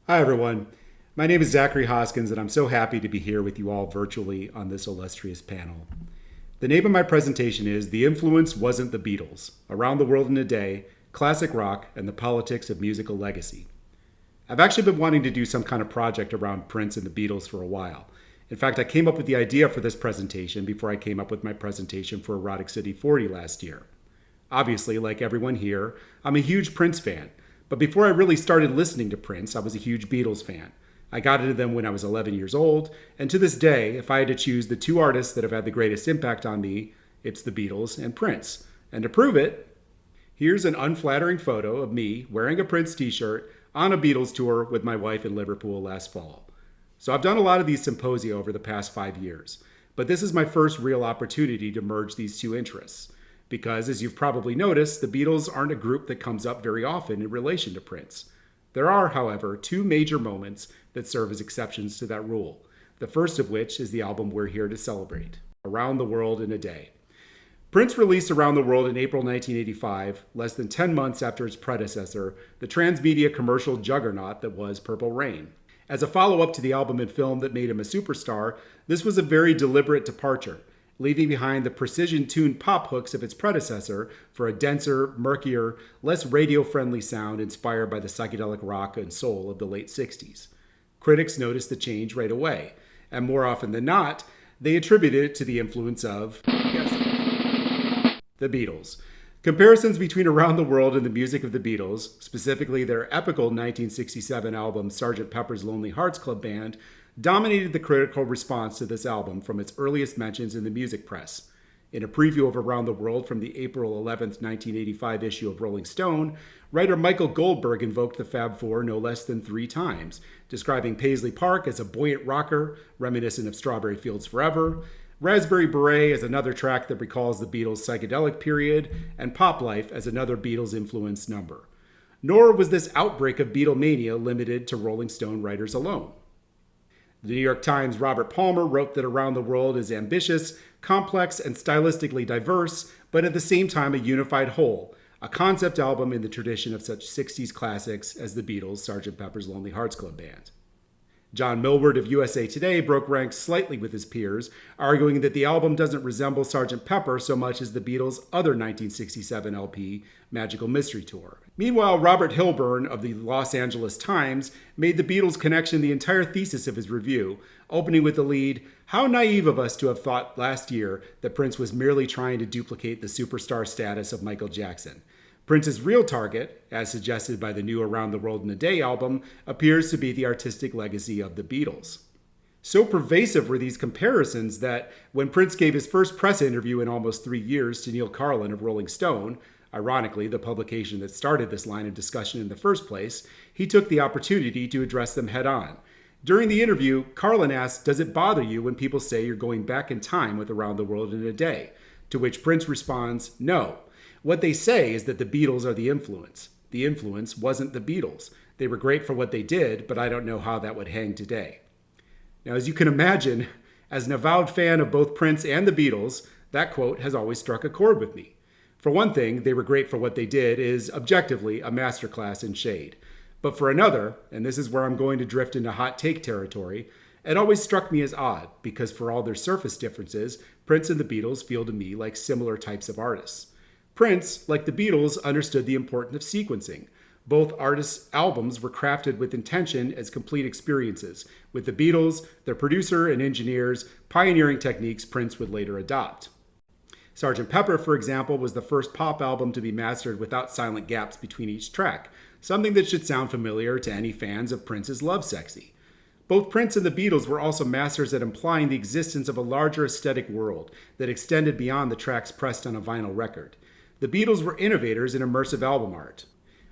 Hi, everyone. My name is Zachary Hoskins, and I'm so happy to be here with you all virtually on this illustrious panel. The name of my presentation is The Influence Wasn't the Beatles, Around the World in a Day, Classic Rock, and the Politics of Musical Legacy. I've actually been wanting to do some kind of project around Prince and the Beatles for a while. In fact, I came up with the idea for this presentation before I came up with my presentation for Erotic City 40 last year. Obviously, like everyone here, I'm a huge Prince fan. But before I really started listening to Prince, I was a huge Beatles fan. I got into them when I was 11 years old, and to this day, if I had to choose the two artists that have had the greatest impact on me, it's the Beatles and Prince. And to prove it, here's an unflattering photo of me wearing a Prince t-shirt on a Beatles tour with my wife in Liverpool last fall. So I've done a lot of these symposia over the past 5 years, but this is my first real opportunity to merge these two interests. Because, as you've probably noticed, the Beatles aren't a group that comes up very often in relation to Prince. There are, however, two major moments that serve as exceptions to that rule, the first of which is the album we're here to celebrate, Around the World in a Day. Prince released Around the World in April 1985, less than 10 months after its predecessor, the transmedia commercial juggernaut that was Purple Rain. As a follow-up to the album and film that made him a superstar, this was a very deliberate departure, leaving behind the precision-tuned pop hooks of its predecessor for a denser, murkier, less radio-friendly sound inspired by the psychedelic rock and soul of the late 60s. Critics noticed the change right away, and more often than not, they attributed it to the influence of, guess it, the Beatles. Comparisons between Around the World and the music of the Beatles, specifically their epochal 1967 album Sgt. Pepper's Lonely Hearts Club Band, dominated the critical response to this album from its earliest mentions in the music press. In a preview of Around the World from the April 11, 1985 issue of Rolling Stone, writer Michael Goldberg invoked the Fab Four no less than 3 times, describing Paisley Park as a buoyant rocker, reminiscent of Strawberry Fields Forever, Raspberry Beret as another track that recalls the Beatles' psychedelic period, and Pop Life as another Beatles-influenced number. Nor was this outbreak of Beatlemania limited to Rolling Stone writers alone. The New York Times' Robert Palmer wrote that Around the World is ambitious, complex, and stylistically diverse, but at the same time a unified whole, a concept album in the tradition of such 60s classics as the Beatles' Sgt. Pepper's Lonely Hearts Club Band. John Millward of USA Today broke ranks slightly with his peers, arguing that the album doesn't resemble Sgt. Pepper so much as the Beatles' other 1967 LP, Magical Mystery Tour. Meanwhile, Robert Hilburn of the Los Angeles Times made the Beatles connection the entire thesis of his review, opening with the lead, "How naive of us to have thought last year that Prince was merely trying to duplicate the superstar status of Michael Jackson. Prince's real target, as suggested by the new Around the World in a Day album, appears to be the artistic legacy of the Beatles." So pervasive were these comparisons that when Prince gave his first press interview in almost 3 years to Neal Karlen of Rolling Stone, ironically the publication that started this line of discussion in the first place, he took the opportunity to address them head on. During the interview, Karlen asked, "Does it bother you when people say you're going back in time with Around the World in a Day?" To which Prince responds, "No. What they say is that the Beatles are the influence. The influence wasn't the Beatles. They were great for what they did, but I don't know how that would hang today." Now, as you can imagine, as an avowed fan of both Prince and the Beatles, that quote has always struck a chord with me. For one thing, they were great for what they did is, objectively, a masterclass in shade. But for another, and this is where I'm going to drift into hot take territory, it always struck me as odd, because for all their surface differences, Prince and the Beatles feel to me like similar types of artists. Prince, like the Beatles, understood the importance of sequencing. Both artists' albums were crafted with intention as complete experiences, with the Beatles, their producer and engineers, pioneering techniques Prince would later adopt. Sgt. Pepper, for example, was the first pop album to be mastered without silent gaps between each track, something that should sound familiar to any fans of Prince's Lovesexy. Both Prince and the Beatles were also masters at implying the existence of a larger aesthetic world that extended beyond the tracks pressed on a vinyl record. The Beatles were innovators in immersive album art.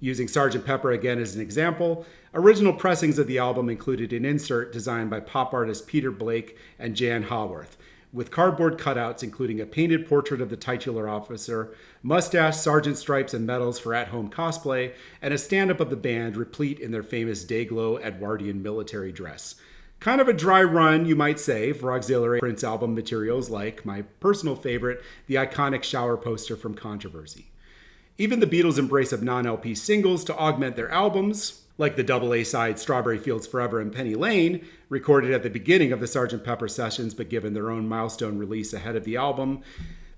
Using Sgt. Pepper again as an example, original pressings of the album included an insert designed by pop artist Peter Blake and Jan Haworth, with cardboard cutouts including a painted portrait of the titular officer, mustache, sergeant stripes, and medals for at-home cosplay, and a stand-up of the band replete in their famous Dayglow Edwardian military dress. Kind of a dry run, you might say, for auxiliary Prince album materials like, my personal favorite, the iconic shower poster from Controversy. Even the Beatles' embrace of non-LP singles to augment their albums, like the double A side Strawberry Fields Forever and Penny Lane, recorded at the beginning of the Sgt. Pepper sessions but given their own milestone release ahead of the album,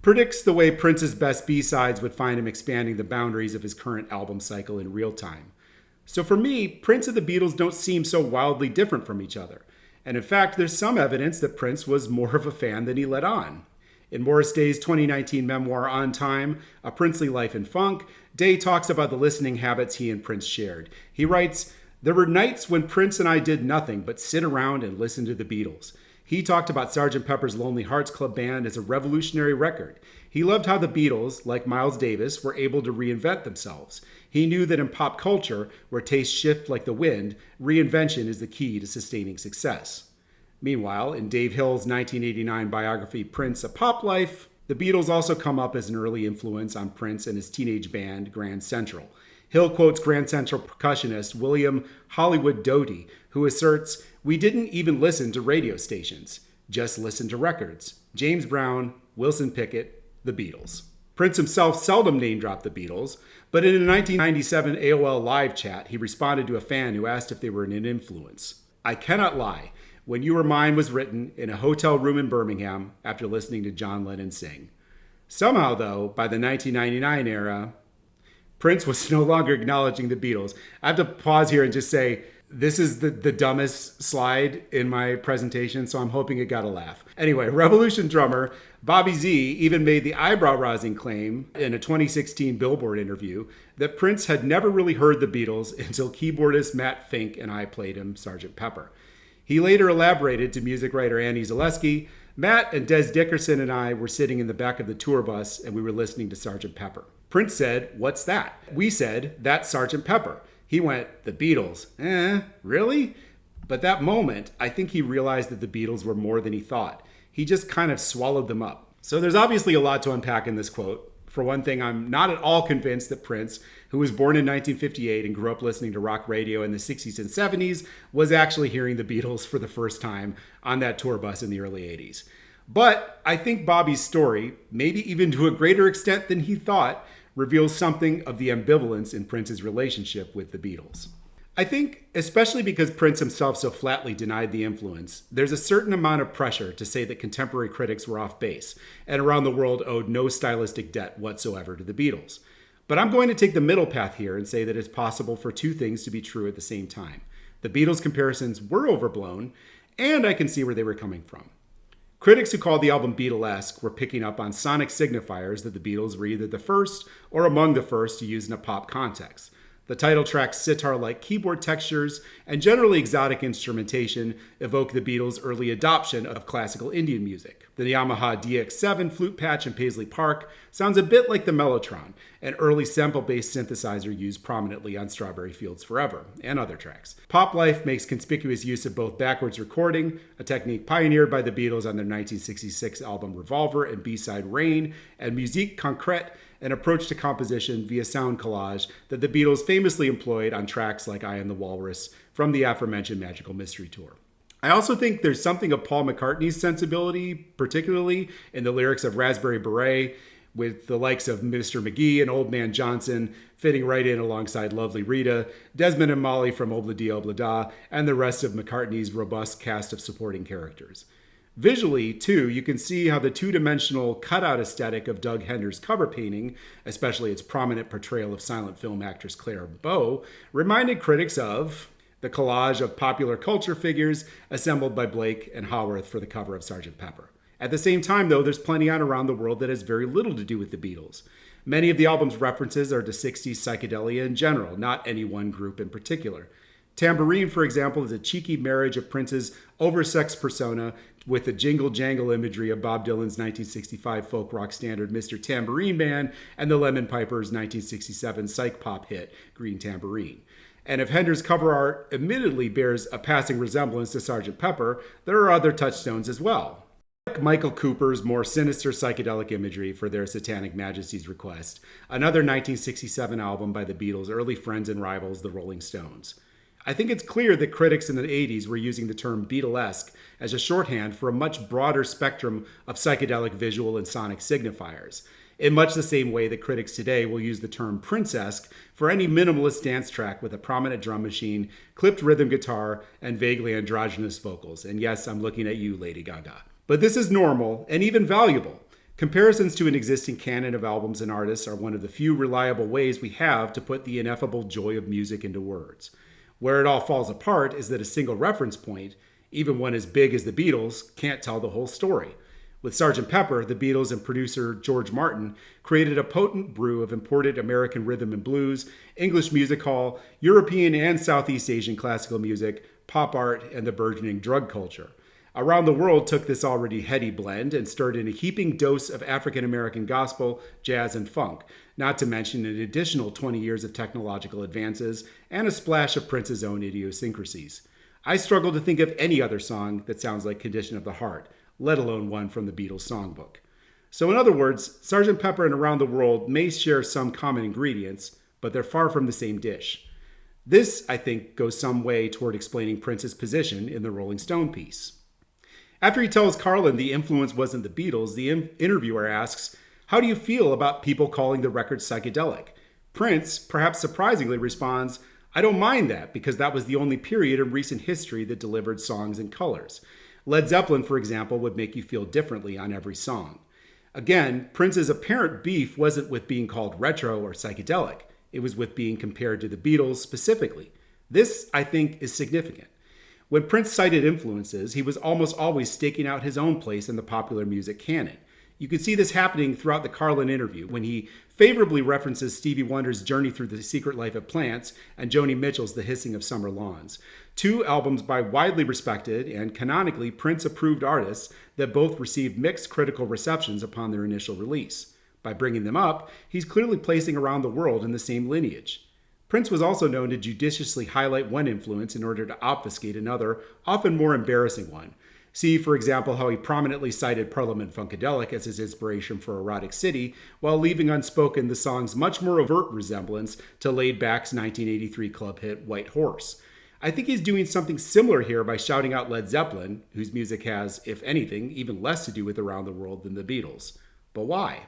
predicts the way Prince's best B-sides would find him expanding the boundaries of his current album cycle in real time. So for me, Prince and the Beatles don't seem so wildly different from each other. And in fact, there's some evidence that Prince was more of a fan than he let on. In Morris Day's 2019 memoir, On Time, A Princely Life in Funk, Day talks about the listening habits he and Prince shared. He writes, "There were nights when Prince and I did nothing but sit around and listen to the Beatles. He talked about Sgt. Pepper's Lonely Hearts Club Band as a revolutionary record. He loved how the Beatles, like Miles Davis, were able to reinvent themselves. He knew that in pop culture, where tastes shift like the wind, reinvention is the key to sustaining success." Meanwhile, in Dave Hill's 1989 biography, Prince, A Pop Life, the Beatles also come up as an early influence on Prince and his teenage band, Grand Central. Hill quotes Grand Central percussionist William Hollywood Doty, who asserts, "We didn't even listen to radio stations, just listened to records. James Brown, Wilson Pickett, the Beatles." Prince himself seldom name-dropped the Beatles, but in a 1997 AOL Live chat, he responded to a fan who asked if they were an influence. "I cannot lie. When You Were Mine was written in a hotel room in Birmingham after listening to John Lennon sing." Somehow, though, by the 1999 era, Prince was no longer acknowledging the Beatles. I have to pause here and just say, this is the dumbest slide in my presentation, so I'm hoping it got a laugh. Anyway, Revolution drummer Bobby Z even made the eyebrow-raising claim in a 2016 Billboard interview that Prince had never really heard the Beatles until keyboardist Matt Fink and I played him Sgt. Pepper. He later elaborated to music writer Annie Zaleski, "Matt and Des Dickerson and I were sitting in the back of the tour bus and we were listening to Sgt. Pepper. Prince said, 'What's that?' We said, 'That's Sgt. Pepper.' He went, 'The Beatles.' Really?" But that moment, I think he realized that the Beatles were more than he thought. He just kind of swallowed them up. So there's obviously a lot to unpack in this quote. For one thing, I'm not at all convinced that Prince, who was born in 1958 and grew up listening to rock radio in the 60s and 70s, was actually hearing the Beatles for the first time on that tour bus in the early 80s. But I think Bobby's story, maybe even to a greater extent than he thought, reveals something of the ambivalence in Prince's relationship with the Beatles. I think, especially because Prince himself so flatly denied the influence, there's a certain amount of pressure to say that contemporary critics were off base and around the world owed no stylistic debt whatsoever to the Beatles. But I'm going to take the middle path here and say that it's possible for two things to be true at the same time. The Beatles comparisons were overblown, and I can see where they were coming from. Critics who called the album Beatlesque were picking up on sonic signifiers that the Beatles were either the first or among the first to use in a pop context. The title track's sitar-like keyboard textures and generally exotic instrumentation evoke the Beatles' early adoption of classical Indian music. The Yamaha DX7 flute patch in Paisley Park sounds a bit like the Mellotron, an early sample-based synthesizer used prominently on Strawberry Fields Forever and other tracks. Pop Life makes conspicuous use of both backwards recording, a technique pioneered by the Beatles on their 1966 album Revolver and B-side Rain, and musique concrète, an approach to composition via sound collage that the Beatles famously employed on tracks like I Am the Walrus from the aforementioned Magical Mystery Tour. I also think there's something of Paul McCartney's sensibility, particularly in the lyrics of Raspberry Beret, with the likes of Mr. McGee and Old Man Johnson fitting right in alongside Lovely Rita, Desmond and Molly from Obla-Di Obla-Da, and the rest of McCartney's robust cast of supporting characters. Visually, too, you can see how the two-dimensional cutout aesthetic of Doug Hender's cover painting, especially its prominent portrayal of silent film actress Clara Bow, reminded critics of the collage of popular culture figures assembled by Blake and Howarth for the cover of Sgt. Pepper. At the same time, though, there's plenty on around the world that has very little to do with the Beatles. Many of the album's references are to 60s psychedelia in general, not any one group in particular. Tambourine, for example, is a cheeky marriage of Prince's oversexed persona with the jingle-jangle imagery of Bob Dylan's 1965 folk rock standard Mr. Tambourine Man and the Lemon Pipers' 1967 psych pop hit Green Tambourine. And if Hender's cover art admittedly bears a passing resemblance to Sgt. Pepper, there are other touchstones as well. Like Michael Cooper's more sinister psychedelic imagery for Their Satanic Majesty's Request, another 1967 album by the Beatles' early friends and rivals, the Rolling Stones. I think it's clear that critics in the 80s were using the term Beatlesque as a shorthand for a much broader spectrum of psychedelic visual and sonic signifiers. in much the same way that critics today will use the term Prince-esque for any minimalist dance track with a prominent drum machine, clipped rhythm guitar, and vaguely androgynous vocals. And yes, I'm looking at you, Lady Gaga. But this is normal and even valuable. Comparisons to an existing canon of albums and artists are one of the few reliable ways we have to put the ineffable joy of music into words. Where it all falls apart is that a single reference point, even one as big as the Beatles, can't tell the whole story. With Sgt. Pepper, the Beatles and producer George Martin created a potent brew of imported American rhythm and blues, English music hall, European and Southeast Asian classical music, pop art, and the burgeoning drug culture. Around the World took this already heady blend and stirred in a heaping dose of African American gospel, jazz, and funk, not to mention an additional 20 years of technological advances and a splash of Prince's own idiosyncrasies. I struggle to think of any other song that sounds like Condition of the Heart, let alone one from the Beatles songbook. So in other words, Sgt. Pepper and Around the World may share some common ingredients, but they're far from the same dish. This, I think, goes some way toward explaining Prince's position in the Rolling Stone piece. After he tells Karlen the influence wasn't the Beatles, the interviewer asks, "How do you feel about people calling the record psychedelic?" Prince, perhaps surprisingly, responds, "I don't mind that because that was the only period in recent history that delivered songs and colors. Led Zeppelin, for example, would make you feel differently on every song." Again, Prince's apparent beef wasn't with being called retro or psychedelic. It was with being compared to the Beatles specifically. This, I think, is significant. When Prince cited influences, he was almost always staking out his own place in the popular music canon. You can see this happening throughout the Karlen interview when he favorably references Stevie Wonder's Journey Through the Secret Life of Plants and Joni Mitchell's The Hissing of Summer Lawns, two albums by widely respected and canonically Prince-approved artists that both received mixed critical receptions upon their initial release. By bringing them up, he's clearly placing Around the World in the same lineage. Prince was also known to judiciously highlight one influence in order to obfuscate another, often more embarrassing one. See, for example, how he prominently cited Parliament Funkadelic as his inspiration for Erotic City, while leaving unspoken the song's much more overt resemblance to laid-back's 1983 club hit White Horse. I think he's doing something similar here by shouting out Led Zeppelin, whose music has, if anything, even less to do with Around the World than the Beatles. But why?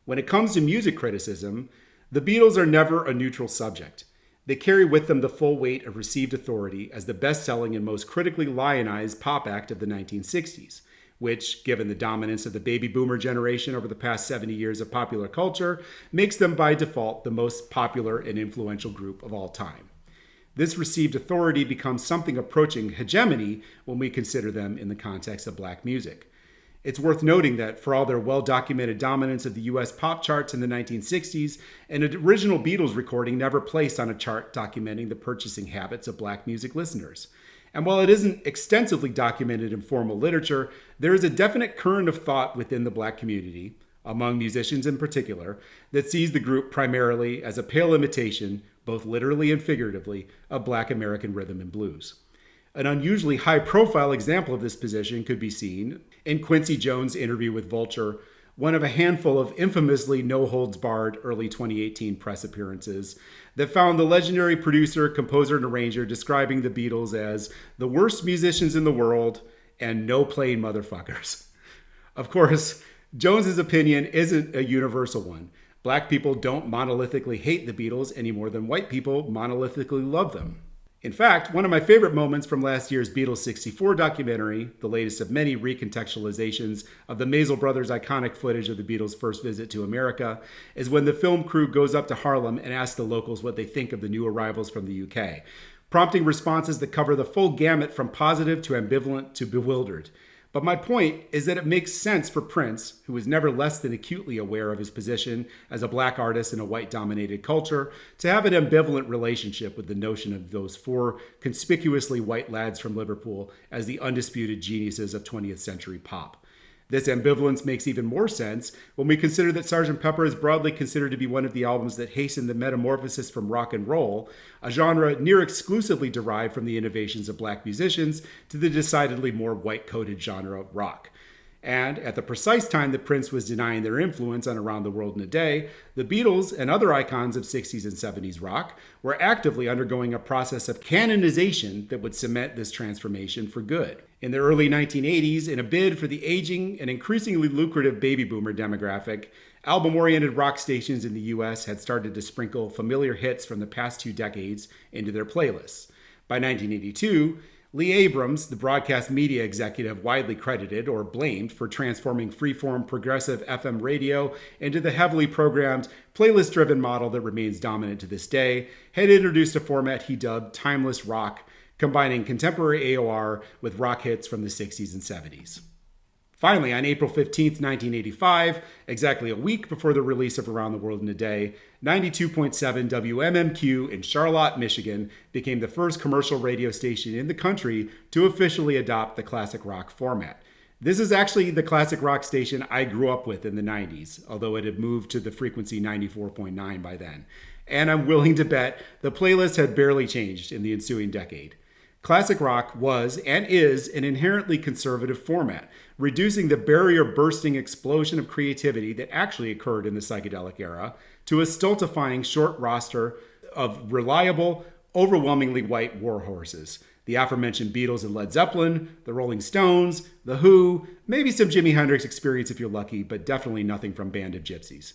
When it comes to music criticism, the Beatles are never a neutral subject. They carry with them the full weight of received authority as the best-selling and most critically lionized pop act of the 1960s, which, given the dominance of the baby boomer generation over the past 70 years of popular culture, makes them by default the most popular and influential group of all time. This received authority becomes something approaching hegemony when we consider them in the context of black music. It's worth noting that for all their well-documented dominance of the US pop charts in the 1960s, an original Beatles recording never placed on a chart documenting the purchasing habits of black music listeners. And while it isn't extensively documented in formal literature, there is a definite current of thought within the black community, among musicians in particular, that sees the group primarily as a pale imitation, both literally and figuratively, of black American rhythm and blues. An unusually high-profile example of this position could be seen in Quincy Jones' interview with Vulture, one of a handful of infamously no-holds-barred early 2018 press appearances that found the legendary producer, composer, and arranger describing the Beatles as the worst musicians in the world and no-playing motherfuckers. Of course, Jones's opinion isn't a universal one. Black people don't monolithically hate the Beatles any more than white people monolithically love them. In fact, one of my favorite moments from last year's Beatles 64 documentary, the latest of many recontextualizations of the Maisel brothers' iconic footage of the Beatles' first visit to America, is when the film crew goes up to Harlem and asks the locals what they think of the new arrivals from the UK, prompting responses that cover the full gamut from positive to ambivalent to bewildered. But my point is that it makes sense for Prince, who was never less than acutely aware of his position as a black artist in a white-dominated culture, to have an ambivalent relationship with the notion of those four conspicuously white lads from Liverpool as the undisputed geniuses of 20th century pop. This ambivalence makes even more sense when we consider that Sgt. Pepper is broadly considered to be one of the albums that hastened the metamorphosis from rock and roll, a genre near exclusively derived from the innovations of black musicians, to the decidedly more white-coated genre of rock. And at the precise time that Prince was denying their influence on Around the World in a Day, the Beatles and other icons of 60s and 70s rock were actively undergoing a process of canonization that would cement this transformation for good. In the early 1980s, in a bid for the aging and increasingly lucrative baby boomer demographic, album-oriented rock stations in the US had started to sprinkle familiar hits from the past 2 decades into their playlists. By 1982, Lee Abrams, the broadcast media executive widely credited or blamed for transforming freeform progressive FM radio into the heavily programmed, playlist-driven model that remains dominant to this day, had introduced a format he dubbed timeless rock, combining contemporary AOR with rock hits from the 60s and 70s. Finally, on April 15, 1985, exactly a week before the release of Around the World in a Day, 92.7 WMMQ in Charlotte, Michigan became the first commercial radio station in the country to officially adopt the classic rock format. This is actually the classic rock station I grew up with in the 90s, although it had moved to the frequency 94.9 by then. And I'm willing to bet the playlist had barely changed in the ensuing decade. Classic rock was and is an inherently conservative format, reducing the barrier-bursting explosion of creativity that actually occurred in the psychedelic era to a stultifying short roster of reliable, overwhelmingly white warhorses. The aforementioned Beatles and Led Zeppelin, the Rolling Stones, The Who, maybe some Jimi Hendrix experience if you're lucky, but definitely nothing from Band of Gypsies.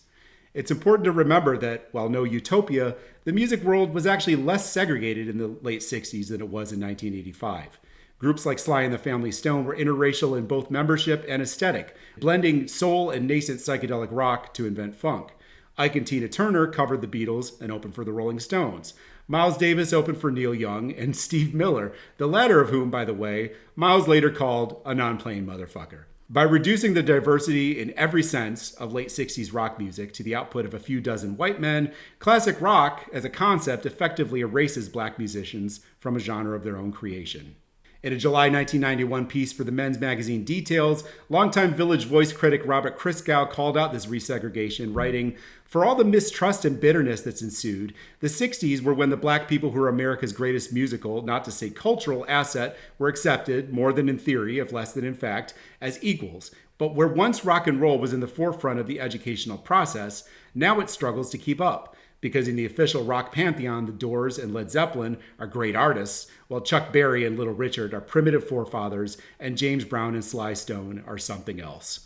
It's important to remember that, while no utopia, the music world was actually less segregated in the late 60s than it was in 1985. Groups like Sly and the Family Stone were interracial in both membership and aesthetic, blending soul and nascent psychedelic rock to invent funk. Ike and Tina Turner covered the Beatles and opened for the Rolling Stones. Miles Davis opened for Neil Young and Steve Miller, the latter of whom, by the way, Miles later called a non-playing motherfucker. By reducing the diversity in every sense of late 60s rock music to the output of a few dozen white men, classic rock, as a concept, effectively erases black musicians from a genre of their own creation. In a July 1991 piece for the men's magazine Details, longtime Village Voice critic Robert Christgau called out this resegregation, writing, "For all the mistrust and bitterness that's ensued, the 60s were when the black people who were America's greatest musical, not to say cultural, asset were accepted, more than in theory, if less than in fact, as equals. But where once rock and roll was in the forefront of the educational process, now it struggles to keep up. Because in the official rock pantheon, the Doors and Led Zeppelin are great artists, while Chuck Berry and Little Richard are primitive forefathers, and James Brown and Sly Stone are something else."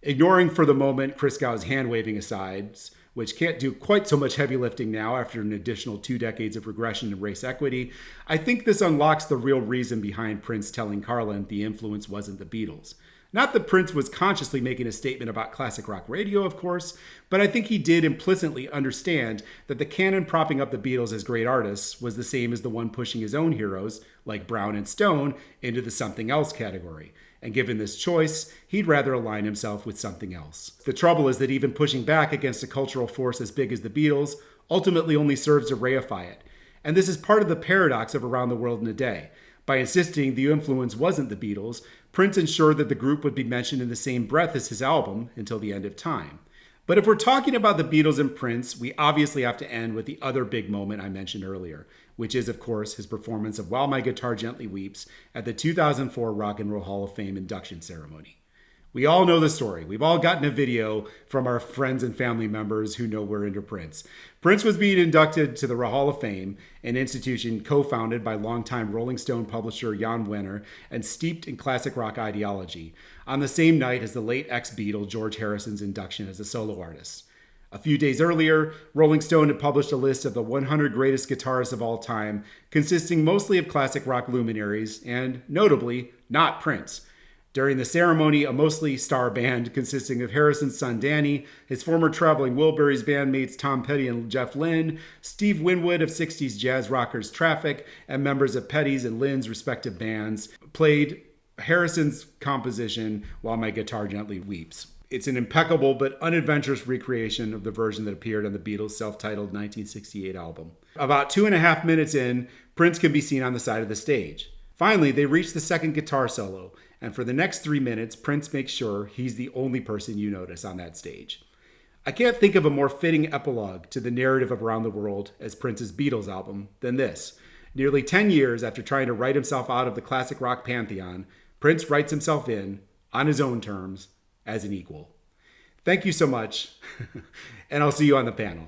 Ignoring for the moment Christgau's hand-waving asides, which can't do quite so much heavy lifting now after an additional 2 decades of regression in race equity, I think this unlocks the real reason behind Prince telling Karlen the influence wasn't the Beatles. Not that Prince was consciously making a statement about classic rock radio, of course, but I think he did implicitly understand that the canon propping up the Beatles as great artists was the same as the one pushing his own heroes, like Brown and Stone, into the something else category. And given this choice, he'd rather align himself with something else. The trouble is that even pushing back against a cultural force as big as the Beatles ultimately only serves to reify it. And this is part of the paradox of Around the World in a Day. By insisting the influence wasn't the Beatles, Prince ensured that the group would be mentioned in the same breath as his album until the end of time. But if we're talking about the Beatles and Prince, we obviously have to end with the other big moment I mentioned earlier, which is, of course, his performance of While My Guitar Gently Weeps at the 2004 Rock and Roll Hall of Fame induction ceremony. We all know the story. We've all gotten a video from our friends and family members who know we're into Prince. Prince was being inducted to the Hall of Fame, an institution co-founded by longtime Rolling Stone publisher Jan Wenner and steeped in classic rock ideology, on the same night as the late ex-Beatle George Harrison's induction as a solo artist. A few days earlier, Rolling Stone had published a list of the 100 greatest guitarists of all time, consisting mostly of classic rock luminaries and, notably, not Prince. During the ceremony, a mostly star band consisting of Harrison's son Danny, his former Traveling Wilburys bandmates Tom Petty and Jeff Lynne, Steve Winwood of 60s jazz rockers Traffic, and members of Petty's and Lynne's respective bands, played Harrison's composition While My Guitar Gently Weeps. It's an impeccable but unadventurous recreation of the version that appeared on the Beatles' self-titled 1968 album. About 2.5 minutes in, Prince can be seen on the side of the stage. Finally, they reach the second guitar solo, and for the next 3 minutes, Prince makes sure he's the only person you notice on that stage. I can't think of a more fitting epilogue to the narrative of Around the World as Prince's Beatles album than this. Nearly 10 years after trying to write himself out of the classic rock pantheon, Prince writes himself in, on his own terms, as an equal. Thank you so much, and I'll see you on the panel.